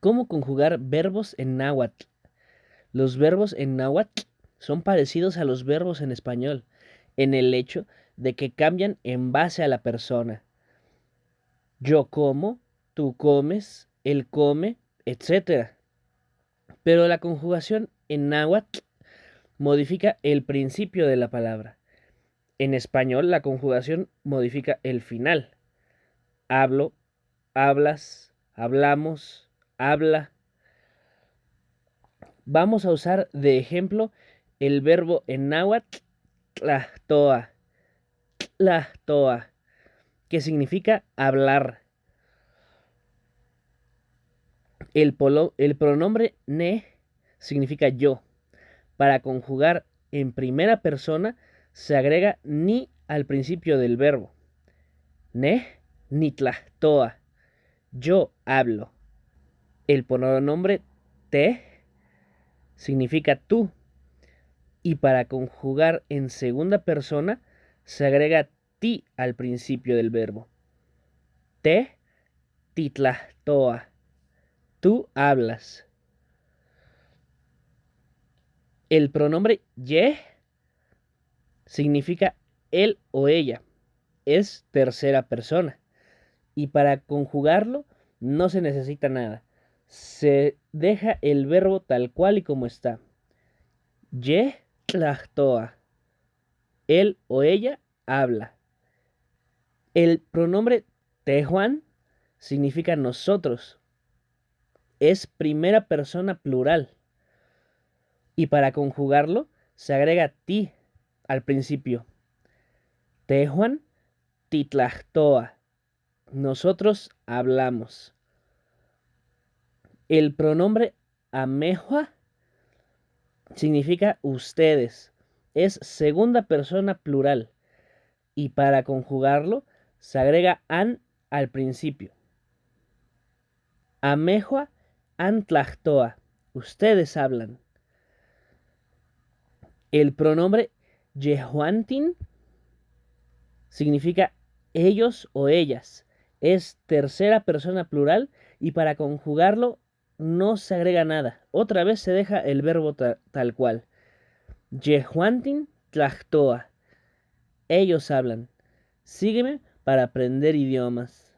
¿Cómo conjugar verbos en náhuatl? Los verbos en náhuatl son parecidos a los verbos en español, en el hecho de que cambian en base a la persona. Yo como, tú comes, él come, etc. Pero la conjugación en náhuatl modifica el principio de la palabra. En español, la conjugación modifica el final. Hablo, hablas, hablamos, habla. Vamos a usar de ejemplo el verbo en náhuatl tlahtoa, tlahtoa, que significa hablar. El pronombre ne significa yo. Para conjugar en primera persona se agrega ni al principio del verbo. Ne ni tlahtoa, yo hablo. El pronombre te significa tú. Y para conjugar en segunda persona se agrega ti al principio del verbo. Te titlahtoa, tú hablas. El pronombre ye significa él o ella. Es tercera persona. Y para conjugarlo no se necesita nada. Se deja el verbo tal cual y como está. Ye tlahtoa, él o ella habla. El pronombre tehuan significa nosotros. Es primera persona plural. Y para conjugarlo se agrega ti al principio. Tehuan titlahtoa, nosotros hablamos. El pronombre amehua significa ustedes. Es segunda persona plural. Y para conjugarlo se agrega an al principio. Amehua antlahtoa, ustedes hablan. El pronombre yehuantin significa ellos o ellas. Es tercera persona plural y para conjugarlo no se agrega nada. Otra vez se deja el verbo tal cual. Yehuantin tlahtoa. Ellos hablan. Sígueme para aprender idiomas.